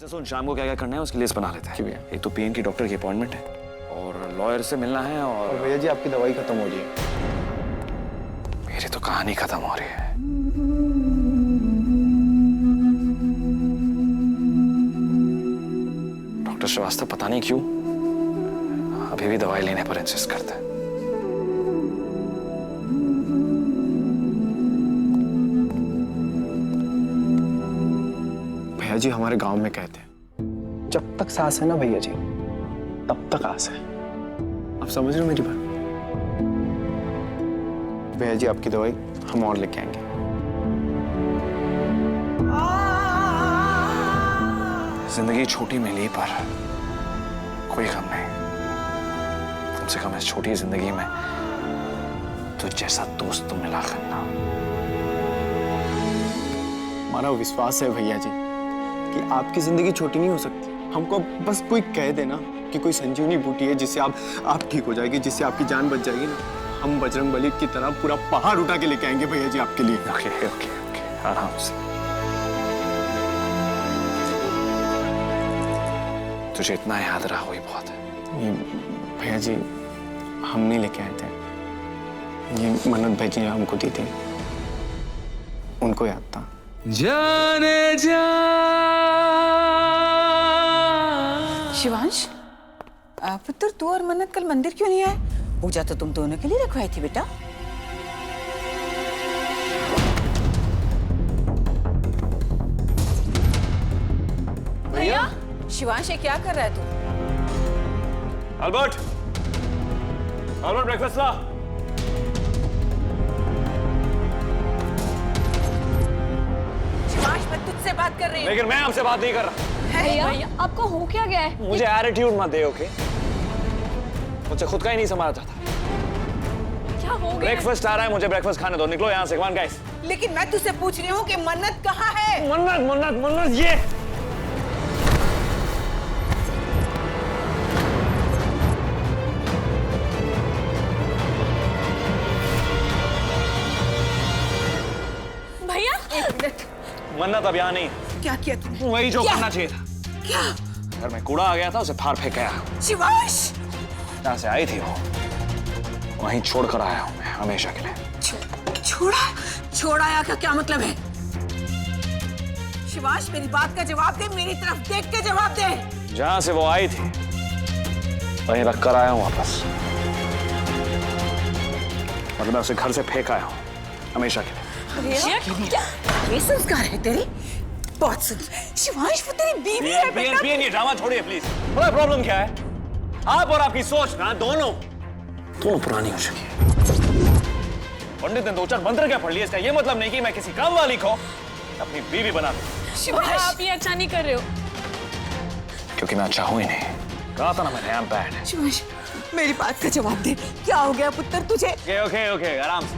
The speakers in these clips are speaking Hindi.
सुन, शाम को क्या क्या करना है उसकी लिस्ट बना लेते हैं। भैया, एक तो पीएम की डॉक्टर की अपॉइंटमेंट है और लॉयर से मिलना है और भैया जी आपकी दवाई खत्म हो रही है। मेरी तो कहानी खत्म हो रही है। डॉक्टर श्रीवास्तव पता नहीं क्यों अभी भी दवाई लेने पर इंसिस्ट करते हैं। भैया जी हमारे गांव में कहते हैं जब तक सांस है ना भैया जी तब तक आस है। आप समझ रहे हो मेरी बात? भैया जी आपकी दवाई हम और लेके आएंगे। जिंदगी छोटी मिली पर कोई गम नहीं। कम से कम इस छोटी जिंदगी में तो जैसा दोस्त तो मिला करना। हमारा विश्वास है भैया जी कि आपकी जिंदगी छोटी नहीं हो सकती। हमको बस कोई कह देना कि कोई संजीवनी बूटी है जिससे आप ठीक हो जाएगी, जिससे आपकी जान बच जाएगी ना, हम बजरंगबली की तरह पूरा पहाड़ उठा के लेके आएंगे भैया जी आपके लिए। ओके ओके ओके, आराम से। तुझे इतना याद रहा वही बहुत है। ये भैया जी हम नहीं लेके आए थे, ये मन्नत भाई जी ने हमको दी थी, उनको याद था। जाने जा शिवांश, पुत्र तू और मन्नत कल मंदिर क्यों नहीं आए? पूजा तो तुम दोनों के लिए रखवाई थी बेटा। भैया शिवांश ये क्या कर रहा है तू? अल्बर्ट, अल्बर्ट ब्रेकफास्ट ला। शिवांश मैं तुझसे बात कर रही हूँ। लेकिन मैं आपसे बात नहीं कर रहा। भैया आपको हो क्या गया है? मुझे एटीट्यूड मत दे, ओके? मुझे खुद का ही नहीं संभाला जाता। क्या हो गया? ब्रेकफास्ट आ रहा है, मुझे ब्रेकफास्ट खाने दो। निकलो यहाँ से, कमान गाइस। लेकिन मैं तुझसे पूछ रही हूँ कि मन्नत कहाँ है? मन्नत मन्नत मन्नत ये भैया एक मिनट। मन्नत अब यहाँ नहीं है। क्या किया तूने? वही जो क्या? करना चाहिए था। क्या? घर में कूड़ा आ गया था, उसे फाड़ फेंक गया। शिवांश जहाँ से आई थी वो वहीं छोड़ कर आया हूँ मैं हमेशा के लिए। छोड़ाया का क्या मतलब है? शिवांश मेरी बात का जवाब दे, मेरी तरफ देख के जवाब दे। जहाँ से वो आई थी वहीं रख कर आया हूँ वापस। मतलब मैं उसे घर से फेंक आया हूँ हमेशा के लिए। भैया क्या? ये संस्कार है तेरे? बहुत सुन शिवांश, वो तेरी बीवी है बेटा। ये ड्रामा छोड़िए प्लीज। बड़ा प्रॉब्लम क्या है? आप और आपकी सोच ना दोनों पुरानी हो चुकी है। पंडित ने 2-4 मंत्र क्या पढ़ लिए, इसका ये मतलब नहीं कि मैं किसी काम वाली को अपनी बीवी बना दूं। शिवांश आप ये अच्छा नहीं कर रहे हो। क्योंकि मैं अच्छा हूं ही नहीं। कहा था ना मैंने, आई एम बैड। शिवांश मेरी बात का जवाब दे, क्या हो गया पुत्र तुझे? ओके ओके ओके, आराम से।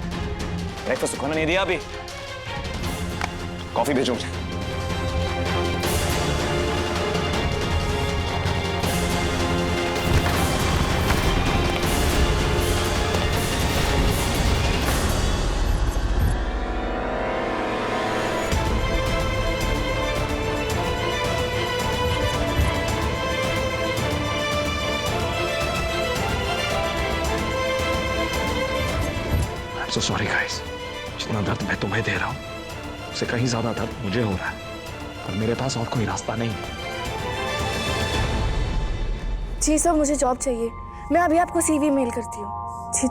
ब्रेकफास्ट खाना नहीं दिया अभी। कॉफी भेजो मुझे। So sorry guys, जितना दर्द मैं तुम्हें दे रहा हूँ उससे कहीं ज्यादा दर्द मुझे हो रहा है, पर मेरे पास और कोई रास्ता नहीं है। जी सर मुझे जॉब चाहिए, मैं अभी आपको सीवी मेल करती हूँ। जी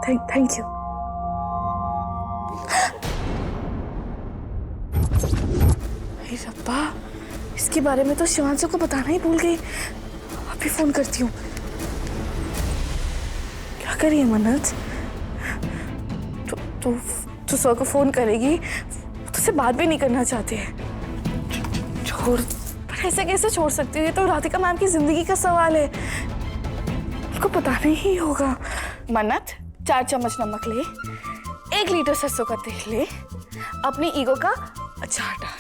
थैंक यू। हे रब्बा, इसके बारे में तो शिवांशु को बताना ही भूल गई। अभी फोन करती हूँ। क्या करिए मन्नत? तू सर को फोन करेगी, तुझसे बात भी नहीं करना चाहते हैं। छोड़, पर ऐसे कैसे छोड़ सकती है? ये तो राधिका मैम की जिंदगी का सवाल है, उसको बताना ही होगा। मन्नत 4 चम्मच नमक ले, 1 लीटर सरसों का तेल ले, अपनी ईगो का अच्छा हटा।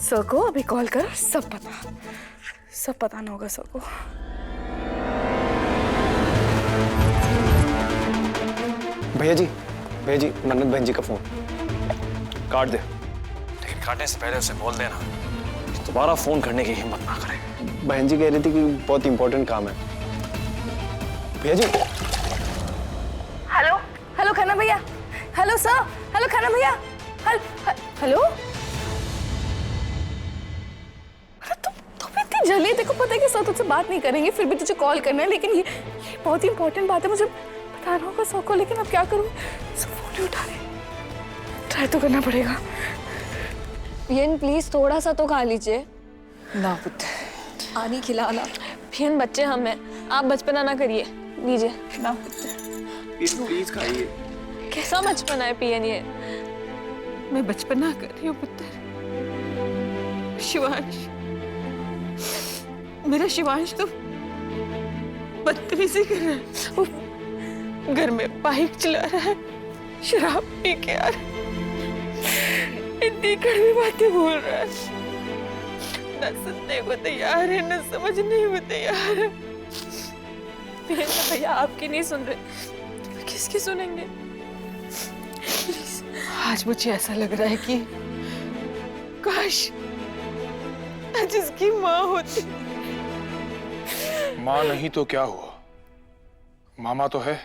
सर को अभी कॉल कर, सब बताना होगा सर को। भैया जी मन्नत बहन जी का फोन काट दे, लेकिन काटने से पहले उसे बोल देना दोबारा फोन करने की हिम्मत ना करें। बहन जी कह रही थी कि बहुत इंपॉर्टेंट काम है। भैया जी। हेलो हेलो खन्ना भैया, हेलो सर, हेलो खन्ना भैया, हेलो। तुम इतनी जल्दी, तेरे को पता है कि सर तुझसे बात नहीं करेंगे, फिर भी तुझे कॉल करना है, लेकिन ये बहुत ही इंपॉर्टेंट बात है, मुझे बताना होगा सर को, लेकिन अब क्या करूँ, सब फोन नहीं उठा रहे। ट्राई तो करना पड़ेगा। पियन प्लीज थोड़ा सा तो खा लीजिए। ना पुत्र, पानी खिलाना। पियन बच्चे हम हैं, आप बचपना ना करिए, लीजिए। ना पुत्र, प्लीज खाइए। कैसा बचपना है पियन ये? मैं बचपना कर रही हूँ पुत्र। शिवांश, मेरा शिवांश तो बदतमीजी कर रहा है। वो घर में बाइक चला रहा है, शराब पी के आ रहा है, इतनी कड़वी बातें बोल रहा है, न सुनने को तैयार है, न समझने को तैयार है। भैया आपकी नहीं सुन रहे, तो किसकी सुनेंगे? आज मुझे ऐसा लग रहा है कि काश आज इसकी माँ होती। माँ नहीं तो क्या हुआ, मामा तो है।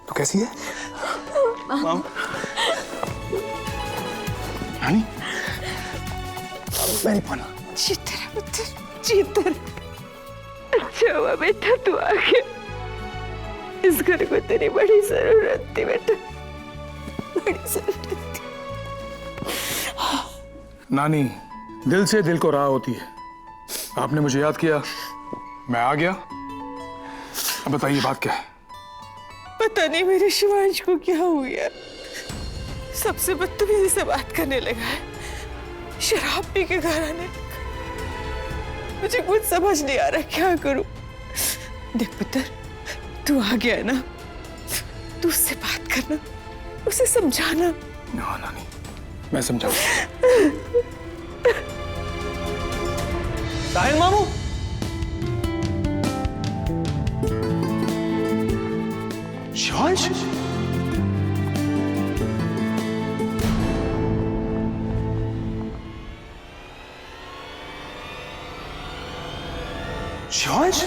तो कैसी है माम? रानी, मेरी पाना। चीतर है पुत्र, चीतर। अच्छा हुआ बेटा तू आ गया, इस घर को तेरी बड़ी जरूरत थी बेटा, बड़ी जरूरत थी। नानी दिल से दिल को राह होती है। आपने मुझे याद किया, मैं आ गया। अब बताइए बात क्या है? पता नहीं मेरे शिवांश को क्या हो गया, सबसे बदतमीजी से बात करने लगा है, शराब पी के घर आने लगा। मुझे कुछ समझ नहीं आ रहा क्या करूं। देख पुत्र, तू आ गया है ना, तू उससे बात करना, उसे समझाना। हाँ नानी, मैं समझाऊंगा। साहिल मामू, शिवांश, शिवांश,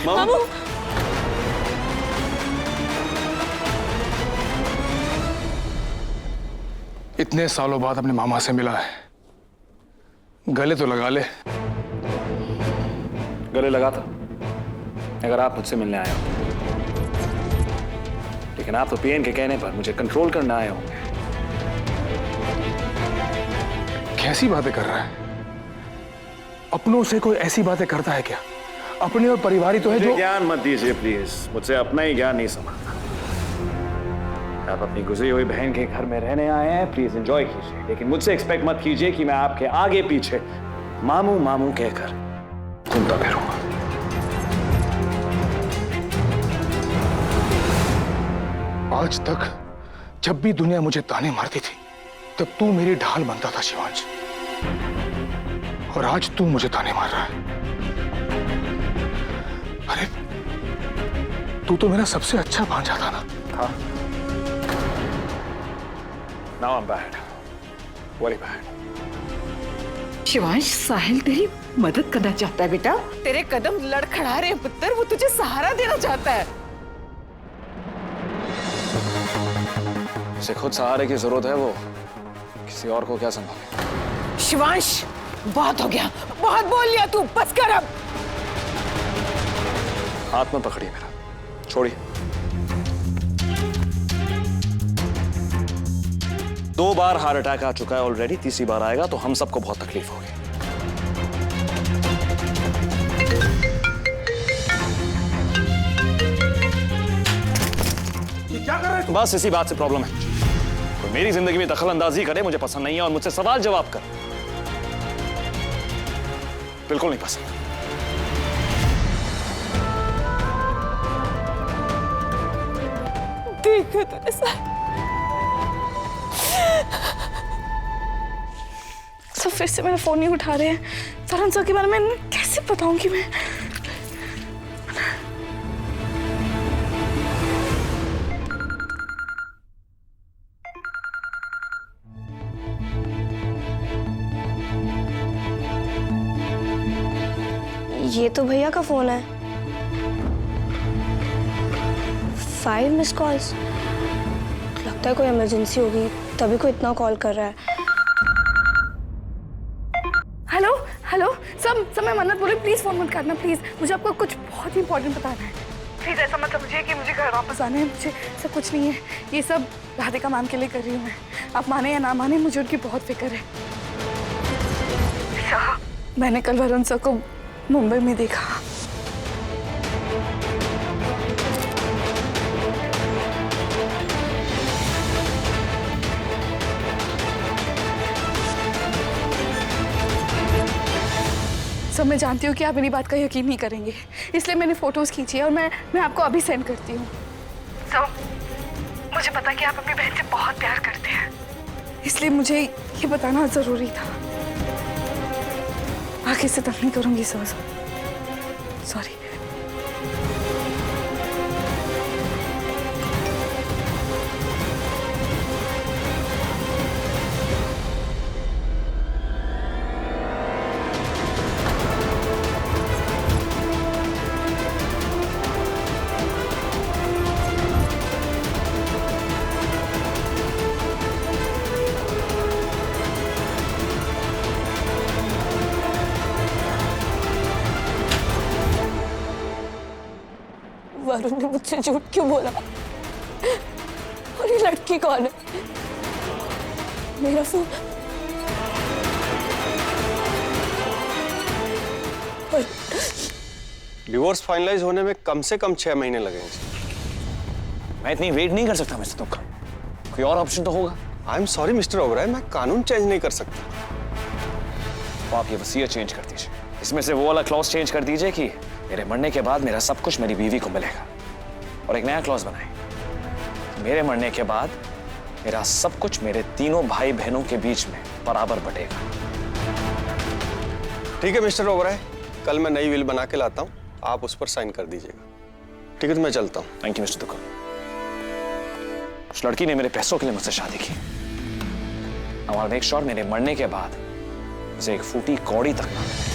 मामू, इतने सालों बाद अपने मामा से मिला है, गले तो लगा ले। गले लगा था अगर आप मुझसे मिलने आए हो, लेकिन आप तो पीएन के कहने पर मुझे कंट्रोल करने आए होंगे। कैसी बातें कर रहा है? अपनों से कोई ऐसी बातें करता है क्या? अपने और परिवार ही तो है जो। ज्ञान मत दीजिए प्लीज, मुझसे अपना ही ज्ञान नहीं समझता। आप अपनी गुजरी हुई बहन के घर में रहने आए हैं, प्लीज एंजॉय कीजिए, लेकिन मुझसे एक्सपेक्ट मत कीजिए कि मैं आपके आगे पीछे मामू मामू कहकर घूमता फिरूंगा। आज तक जब भी दुनिया मुझे ताने मारती थी, तब तू मेरी ढाल बनता था शिवांश, और आज तू मुझे ताने मार रहा है। अरे तू तो मेरा सबसे अच्छा भांजा था ना। हाँ, now I'm bad, very bad. Shivansh, साहिल तेरी मदद करना चाहता है बेटा, तेरे कदम लड़खड़ा रहे हैं पुत्र, वो तुझे सहारा देना चाहता है। उसे खुद सहारे की जरूरत है, वो किसी और को क्या संभाले। शिवांश, बहुत हो गया, बहुत बोल लिया तू, बस कर अब। हाथ में पकड़िए मेरा, छोड़िए। 2 बार हार्ट अटैक आ चुका है ऑलरेडी, तीसरी बार आएगा तो हम सबको बहुत तकलीफ होगी। क्या कर रहे बस इसी बात से प्रॉब्लम है। कोई मेरी जिंदगी में दखल अंदाजी करे मुझे पसंद नहीं है, और मुझसे सवाल जवाब कर बिल्कुल नहीं पसंद। देखो तो ऐसा सब फिर से मेरा फोन नहीं उठा रहे हैं। फरहान सर के बारे में इन्हें कैसे बताऊंगी मैं? ये तो भैया का फोन है। 5 मिस कॉल्स। लगता है कोई इमरजेंसी होगी तभी कोई इतना कॉल कर रहा है। हेलो हेलो सब मैं मन्नत बोल रही हूँ, प्लीज फोन मत करना प्लीज। मुझे आपको कुछ बहुत ही इंपॉर्टेंट बताना है। प्लीज ऐसा मत समझिए कि मुझे घर वापस आना है, मुझे सब कुछ नहीं है। ये सब राधिका मैम के लिए कर रही हूँ मैं। आप माने या ना माने मुझे उनकी बहुत फिक्र है। मैंने कल वरुण सर को मुंबई में देखा। सब मैं जानती हूँ कि आप मेरी बात का यकीन नहीं करेंगे, इसलिए मैंने फोटोज खींची है और मैं आपको अभी सेंड करती हूँ। मुझे पता कि आप अपनी बहन से बहुत प्यार करते हैं, इसलिए मुझे ये बताना जरूरी था। आगे से तक नहीं करूंगी सर, सॉरी। वरुण ने मुझसे झूठ क्यों बोला? और ये लड़की कौन है? मेरा फोन डिवोर्स फाइनलाइज होने में कम से कम 6 महीने लगेंगे। मैं इतनी वेट नहीं कर सकता मिस्टर तुक्का, कोई और ऑप्शन तो होगा। I am sorry mister Oberoi, मैं कानून चेंज नहीं कर सकता। तो आप ये वसीयत चेंज कर दीजिए, इसमें से वो वाला क्लॉज चेंज कर दीजिए कि मेरे मरने के बाद मेरा सब कुछ मेरी बीवी को मिलेगा, और एक नया क्लॉज बनाए, मेरे मरने के बाद मेरा सब कुछ मेरे तीनों भाई बहनों के बीच में बराबर बटेगा। ठीक है मिस्टर ओबराय, कल मैं नई विल बना के लाता हूँ, आप उस पर साइन कर दीजिएगा। ठीक है तो मैं चलता हूँ। थैंक यू मिस्टर तुक्का। उस लड़की ने मेरे पैसों के लिए मुझसे शादी की। आई मेक श्योर मेरे मरने के बाद उसे एक फूटी कौड़ी तक ना मिले।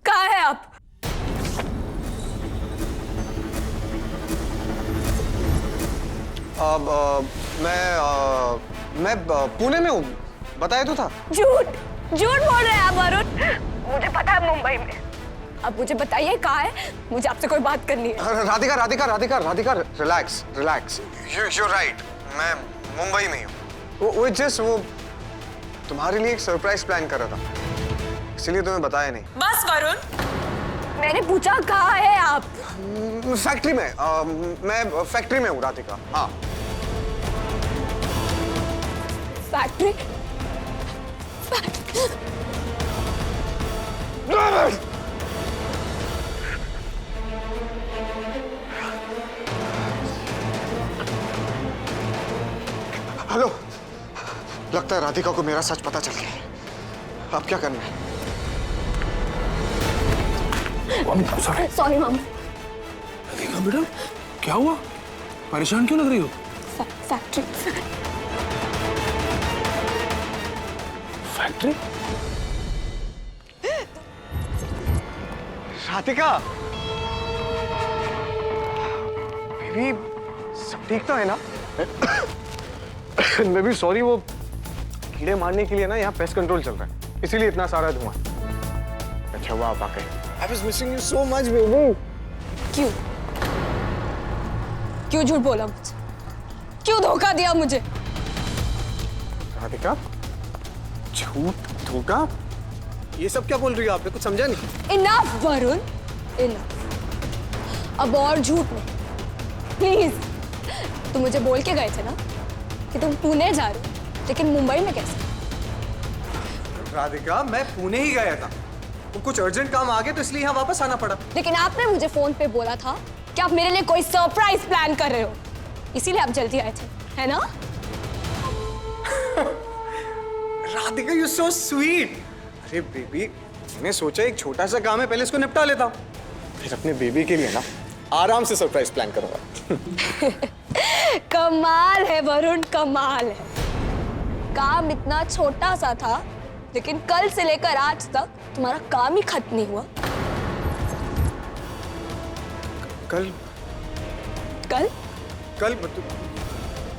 कहाँ है आप? मैं पुणे में हूँ, बताया तो था। झूठ झूठ बोल रहे हैं आप वरुण। मुझे पता है मुंबई में। अब मुझे बताइए कहाँ है, मुझे आपसे कोई बात करनी है। Radhika Radhika Radhika Radhika relax relax, you right, मैं मुंबई में हूँ। वो जस्ट वो तुम्हारे लिए एक सरप्राइज प्लान कर रहा था, इसलिए तुम्हें बताया नहीं। बस वरुण, मैंने पूछा कहाँ है आप? फैक्ट्री में। मैं फैक्ट्री में हूँ राधिका। हाँ फैक्ट्री? हेलो, लगता है राधिका को मेरा सच पता चल गया है। अब क्या करना है? सॉरी मामा। देखा बेटा, क्या हुआ? परेशान क्यों लग रही हो? फैक्ट्री। फैक्ट्री? राधिका, बेबी सब ठीक तो है ना? मैं भी सॉरी, वो कीड़े मारने के लिए ना यहाँ पेस्ट कंट्रोल चल रहा है, इसीलिए इतना सारा धुआं। अच्छा हुआ आप आ गए। I was missing you so much, baby. क्यों? क्यों झूठ बोला मुझे? क्यों धोखा दिया मुझे? राधिका, झूठ, धोखा, ये सब क्या बोल रही हो? आपने कुछ समझा नहीं? Enough Varun, enough. अब और झूठ नहीं, प्लीज। तुम मुझे बोल के गए थे ना कि तुम पुणे जा रहे हो, लेकिन मुंबई में कैसे? राधिका, मैं पुणे ही गया था, वो कुछ अर्जेंट काम आ गया तो इसलिए यहाँ वापस आना पड़ा। लेकिन आपने मुझे फोन पे बोला था कि आप मेरे लिए कोई सरप्राइज प्लान कर रहे हो, इसीलिए आप जल्दी आए थे, है ना? Radhika, you so sweet. अरे बेबी, मैंने सोचा एक छोटा सा काम है, पहले इसको निपटा लेता हूँ, फिर अपने बेबी के लिए ना आराम से सरप्राइज प्लान करूंगा। कमाल है वरुण, कमाल है। काम इतना छोटा सा था, लेकिन कल से लेकर आज तक तुम्हारा काम ही खत्म नहीं हुआ। कल कल कल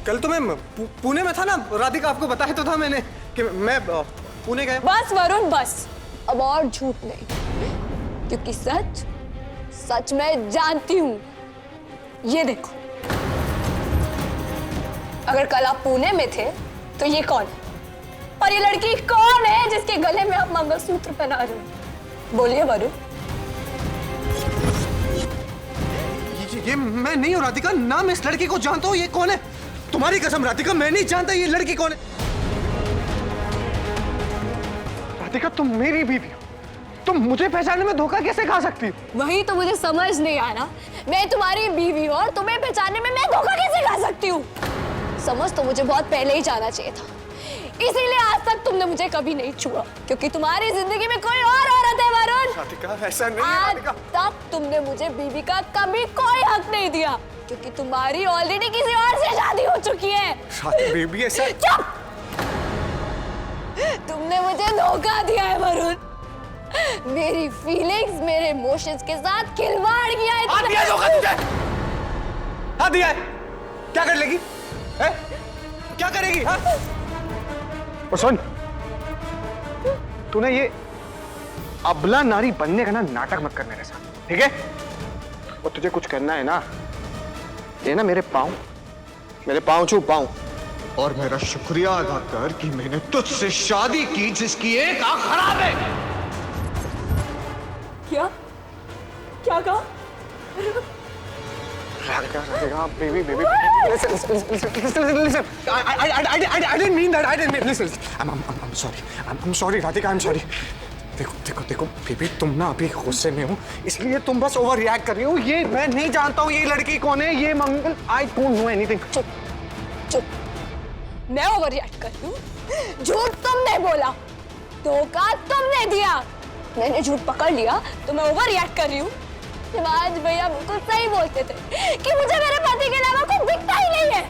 कल तो मैं पुणे में था ना राधिका, आपको बताया तो था मैंने कि मैं पुणे गया। बस वरुण, बस। अब और झूठ नहीं, क्योंकि सच सच मैं जानती हूं। ये देखो, अगर कल आप पुणे में थे तो ये कौन है? और ये लड़की कौन है जिसके गले में आप मंगलसूत्र पहना रहे हो? बोलिए वरुण। ये मैं नहीं हूँ राधिका, ना मैं इस लड़की को जानता हूँ। ये कौन है? तुम्हारी कसम राधिका, मैं नहीं जानता ये लड़की कौन है। राधिका, तुम मेरी बीवी हो, तुम मुझे पहचानने में धोखा कैसे खा सकती हो? वही तो मुझे समझ नहीं आ रहा। मैं तुम्हारी बीवी हूँ और तुम्हें पहचानने में मैं धोखा कैसे खा सकती हूँ? समझ तो मुझे बहुत पहले ही जाना चाहिए था, इसीलिए आज तक तुमने मुझे कभी नहीं छुआ, क्योंकि तुम्हारी जिंदगी में कोई और औरत है वरुण। राधिका, ऐसा नहीं है आज राधिका। तक तुमने मुझे बीवी का कभी कोई हक नहीं दिया, क्योंकि तुम्हारी ऑलरेडी किसी और से शादी हो चुकी है। बेबी, ऐसा चुप! तुमने मुझे धोखा दिया है वरुण। मेरी फीलिंग्स, मेरे इमोशंस के साथ खिलवाड़ किया है तुमने। दिया धोखा तुझे? हाँ दिया है। क्या कर लेगी? है? क्या करेगी? हाँ? और सुन, तूने ये अबला नारी बनने का ना नाटक मत कर मेरे साथ, ठीक है? और तुझे कुछ करना है ना, ये ना मेरे पाँव छू पाँव, और मेरा शुक्रिया अदा कर कि मैंने तुझसे शादी की जिसकी एक आंख खराब है। क्या क्या कहा? Radhika, baby. Listen. I didn't mean that. I didn't mean. Listen. I'm sorry. I'm sorry, Radhika. I'm sorry. देखो, बेबी, तुम ना अभी गुस्से में हो, इसलिए तुम बस ओवर रिएक्ट कर रही हो। ये मैं नहीं जानता हूँ ये लड़की कौन है, ये मंगल। I don't know anything. चुप। मैं ओवर रिएक्ट कर रही हूँ? झूठ तुमने बोला, धोखा तुमने दिया, मैंने झूठ पकड़ लिया तो मैं ओवर रिएक्ट कर रही हूँ। शिवाज भैया बिल्कुल सही बोलते थे कि मुझे मेरे पति के अलावा कोई दिखता ही नहीं है,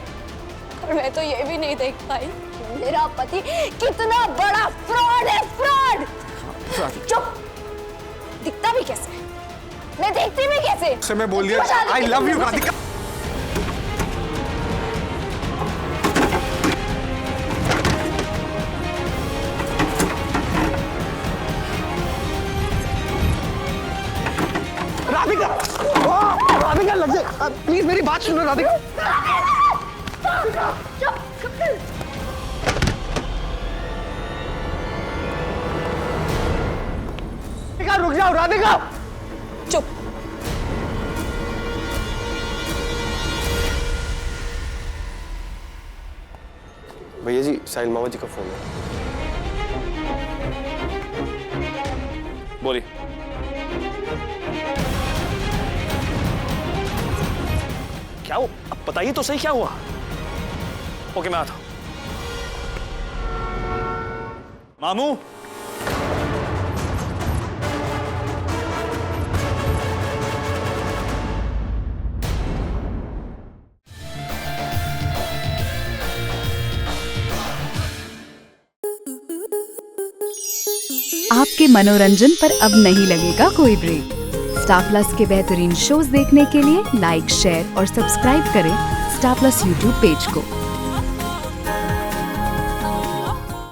और मैं तो ये भी नहीं देख पाई कि मेरा पति कितना बड़ा फ्रॉड है, फ्रॉड। चुप! दिखता भी कैसे? मैं देखती भी कैसे? से मैं बोल दिया, I love you, Radhika. Radhika लग जाए, प्लीज मेरी बात सुनो राधिका। रुक जाओ राधिका। चुप! भैया जी, साहिल मामा जी का फोन है। बोलिए। क्या हुआ? अब बताइए तो सही, क्या हुआ? ओके, मैं आता हूं। मामू, आपके मनोरंजन पर अब नहीं लगेगा कोई ब्रेक। स्टार प्लस के बेहतरीन शोज देखने के लिए लाइक, शेयर और सब्सक्राइब करें स्टार प्लस यूट्यूब पेज को।